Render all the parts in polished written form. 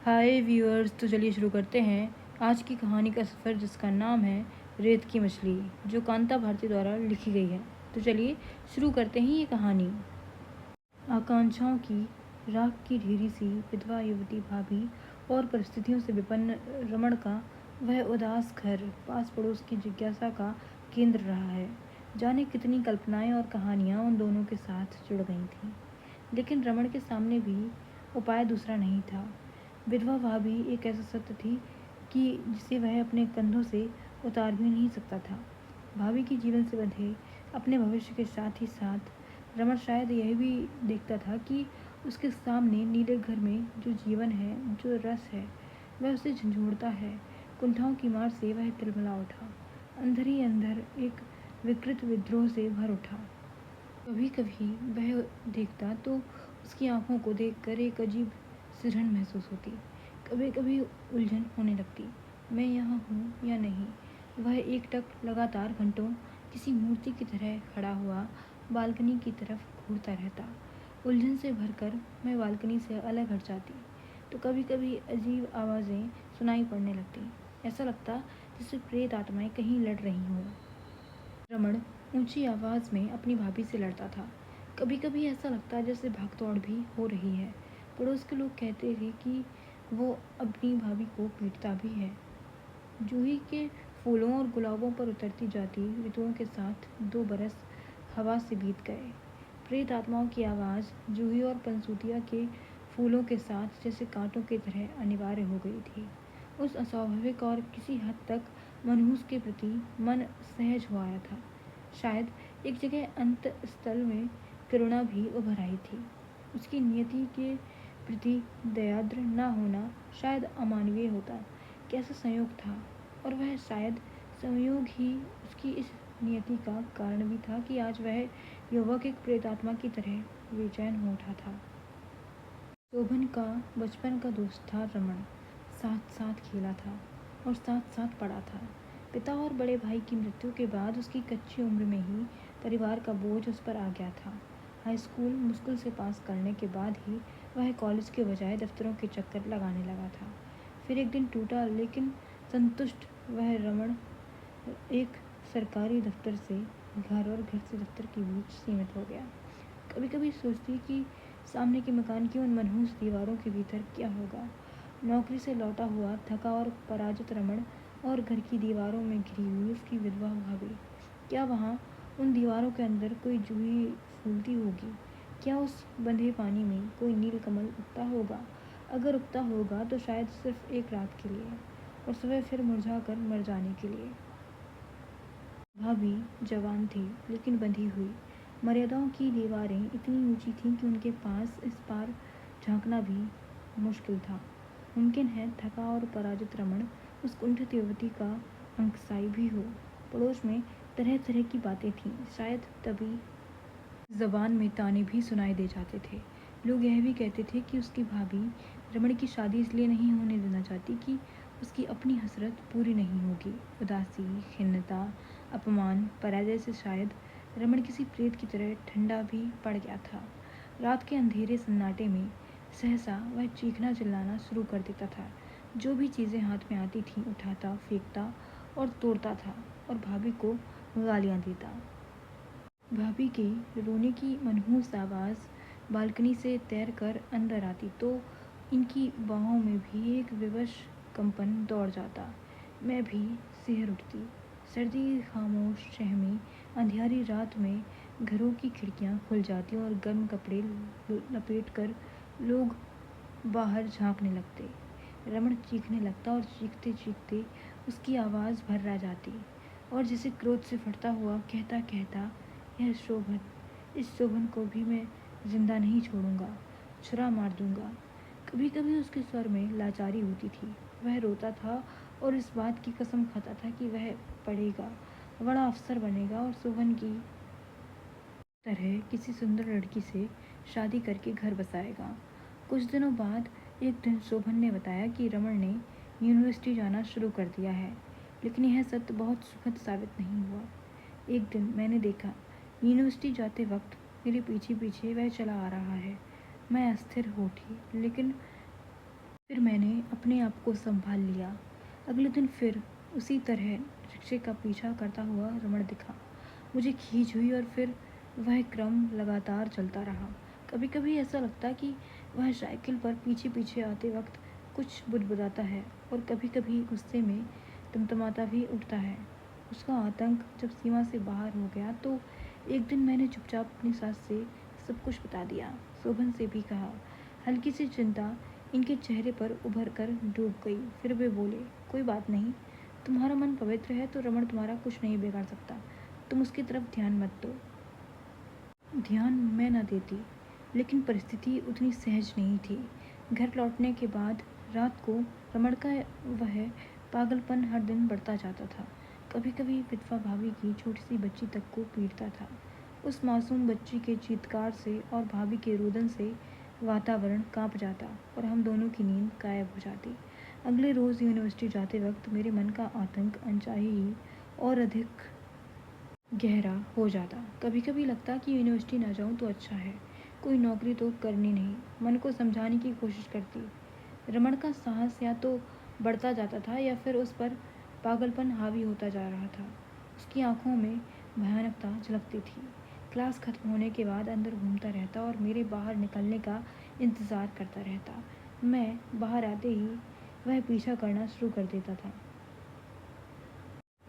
हाय viewers, तो चलिए शुरू करते हैं आज की कहानी का सफ़र, जिसका नाम है रेत की मछली, जो कांता भारती द्वारा लिखी गई है। तो चलिए शुरू करते हैं ये कहानी। आकांक्षाओं की राख की ढेरी सी विधवा युवती भाभी और परिस्थितियों से विपन्न रमण का वह उदास घर पास पड़ोस की जिज्ञासा का केंद्र रहा है। जाने कितनी कल्पनाएं और कहानियां उन दोनों के साथ जुड़ गई थीं, लेकिन रमण के सामने भी उपाय दूसरा नहीं था। विधवा भाभी एक ऐसा सत्य थी कि जिसे वह अपने कंधों से उतार भी नहीं सकता था। भाभी के जीवन से बंधे अपने भविष्य के साथ ही साथ रमण शायद यह भी देखता था कि उसके सामने नीले घर में जो जीवन है, जो रस है, वह उसे झंझोड़ता है। कुंठाओं की मार से वह तिलमिला उठा, अंदर ही अंदर एक विकृत विद्रोह से भर उठा। कभी कभी वह देखता तो उसकी आंखों को देखकर एक अजीब सिरहन महसूस होती। कभी कभी उलझन होने लगती, मैं यहाँ हूँ या नहीं। वह एकटक लगातार घंटों किसी मूर्ति की तरह खड़ा हुआ बालकनी की तरफ घूरता रहता। उलझन से भरकर मैं बालकनी से अलग हट जाती तो कभी कभी अजीब आवाज़ें सुनाई पड़ने लगती। ऐसा लगता जैसे प्रेत आत्माएं कहीं लड़ रही हों। रमण ऊंची आवाज़ में अपनी भाभी से लड़ता था। कभी कभी ऐसा लगता जैसे भागदौड़ भी हो रही है। पड़ोस के लोग कहते थे कि वो अपनी भाभी को पीटता भी है। जूही के फूलों और गुलाबों पर उतरती जाती ऋतुओं के साथ 2 बरस हवा से बीत गए। प्रेत आत्माओं की आवाज़ जूही और पंसूतिया के फूलों के साथ जैसे कांटों की तरह अनिवार्य हो गई थी। उस अस्वाभाविक और किसी हद तक मनहूस के प्रति मन सहज हो आया था। शायद एक जगह अंत स्थल में करुणा भी उभर आई थी। उसकी नियति के प्रति दयाद्र न होना शायद अमानवीय होता। कैसा संयोग था, और वह शायद संयोग ही उसकी इस नियति का कारण भी था कि आज वह युवक एक प्रेतात्मा की तरह बेचैन हो उठा था। शोभन का बचपन का दोस्त था रमण। साथ साथ खेला था और साथ साथ पढ़ा था। पिता और बड़े भाई की मृत्यु के बाद उसकी कच्ची उम्र में ही परिवार का बोझ उस पर आ गया था। हाई स्कूल मुश्किल से पास करने के बाद ही वह कॉलेज के बजाय दफ्तरों के चक्कर लगाने लगा था। फिर एक दिन टूटा लेकिन संतुष्ट वह रमण एक सरकारी दफ्तर से घर और घर से दफ्तर के बीच सीमित हो गया। कभी कभी सोचती कि सामने के मकान की उन मनहूस दीवारों के भीतर क्या होगा। नौकरी से लौटा हुआ थका और पराजित रमण और घर की दीवारों में घिरी हुई उसकी विधवा भाभी, क्या वहाँ उन दीवारों के अंदर कोई जूही फूलती होगी? क्या उस बंधे पानी में कोई नील कमल उगता होगा? अगर उगता होगा तो शायद सिर्फ एक रात के लिए, और सुबह फिर मुरझा कर मर जाने के लिए। भाभी जवान थी लेकिन बंधी हुई। मर्यादाओं की दीवारें इतनी ऊंची थीं कि उनके पास इस पार झांकना भी मुश्किल था। मुमकिन है थका और पराजित रमण उस कुंठित युवती का अंकसाई भी हो। पड़ोस में तरह तरह की बातें थीं, शायद तभी जबान में ताने भी सुनाई दे जाते थे। लोग यह भी कहते थे कि उसकी भाभी रमण की शादी इसलिए नहीं होने देना चाहती कि उसकी अपनी हसरत पूरी नहीं होगी। उदासी, खिन्नता, अपमान, पराजय से शायद रमण किसी प्रेत की तरह ठंडा भी पड़ गया था। रात के अंधेरे सन्नाटे में सहसा वह चीखना चिल्लाना शुरू कर देता था। जो भी चीज़ें हाथ में आती थीं उठाता, फेंकता और तोड़ता था, और भाभी को गालियाँ देता। भाभी के रोने की मनहूस आवाज़ बालकनी से तैर कर अंदर आती तो इनकी बाहों में भी एक विवश कंपन दौड़ जाता। मैं भी सिहर उठती। सर्दी खामोश शह में अंधियारी रात में घरों की खिड़कियां खुल जाती और गर्म कपड़े लपेट कर लोग बाहर झांकने लगते। रमण चीखने लगता और चीखते चीखते उसकी आवाज़ भर्रा जाती, और जिसे क्रोध से फटता हुआ कहता कहता, यह शोभन, इस शोभन को भी मैं जिंदा नहीं छोड़ूंगा, छुरा मार दूंगा। कभी कभी उसके स्वर में लाचारी होती थी। वह रोता था और इस बात की कसम खाता था कि वह पढ़ेगा, बड़ा अफसर बनेगा और शोभन की तरह किसी सुंदर लड़की से शादी करके घर बसाएगा। कुछ दिनों बाद एक दिन शोभन ने बताया कि रमण ने यूनिवर्सिटी जाना शुरू कर दिया है, लेकिन यह सत्य बहुत सुखद साबित नहीं हुआ। एक दिन मैंने देखा, यूनिवर्सिटी जाते वक्त मेरे पीछे पीछे वह चला आ रहा है। मैं अस्थिर हो उठी, लेकिन फिर मैंने अपने आप को संभाल लिया। अगले दिन फिर उसी तरह रिक्शे का पीछा करता हुआ रमण दिखा। मुझे खींच हुई और फिर वह क्रम लगातार चलता रहा। कभी कभी ऐसा लगता कि वह साइकिल पर पीछे पीछे आते वक्त कुछ बुदबुदाता है और कभी कभी गुस्से में तमतमाता भी उठता है। उसका आतंक जब सीमा से बाहर हो गया तो एक दिन मैंने चुपचाप अपनी सास से सब कुछ बता दिया। शोभन से भी कहा। हल्की सी चिंता इनके चेहरे पर उभर कर डूब गई। फिर वे बोले, कोई बात नहीं, तुम्हारा मन पवित्र है तो रमण तुम्हारा कुछ नहीं बिगाड़ सकता। तुम उसकी तरफ ध्यान मत दो। ध्यान मैं न देती, लेकिन परिस्थिति उतनी सहज नहीं थी। घर लौटने के बाद रात को रमण का वह पागलपन हर दिन बढ़ता जाता था। कभी कभी विधवा भाभी की छोटी सी बच्ची तक को पीटता था। उस मासूम बच्ची के चीत्कार से और भाभी के रुदन से वातावरण कांप जाता और हम दोनों की नींद गायब हो जाती। अगले रोज़ यूनिवर्सिटी जाते वक्त मेरे मन का आतंक अनचाही ही और अधिक गहरा हो जाता। कभी कभी लगता कि यूनिवर्सिटी ना जाऊँ तो अच्छा है, कोई नौकरी तो करनी नहीं। मन को समझाने की कोशिश करती। रमण का साहस या तो बढ़ता जाता था या फिर उस पर पागलपन हावी होता जा रहा था। उसकी आंखों में भयानकता झलकती थी। क्लास खत्म होने के बाद अंदर घूमता रहता और मेरे बाहर निकलने का इंतज़ार करता रहता। मैं बाहर आते ही वह पीछा करना शुरू कर देता था।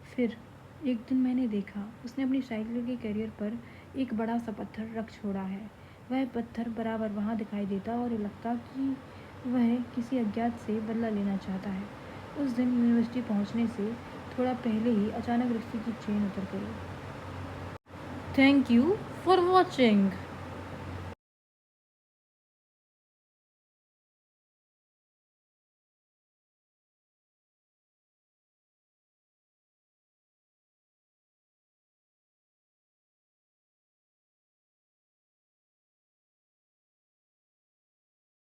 फिर एक दिन मैंने देखा उसने अपनी साइकिल के कैरियर पर एक बड़ा सा पत्थर रख छोड़ा है। वह पत्थर बराबर वहाँ दिखाई देता और लगता कि वह किसी अज्ञात से बदला लेना चाहता है। उस दिन यूनिवर्सिटी पहुँचने से थोड़ा पहले ही अचानक रिक्शे की चेन उतर गई। Thank you for watching.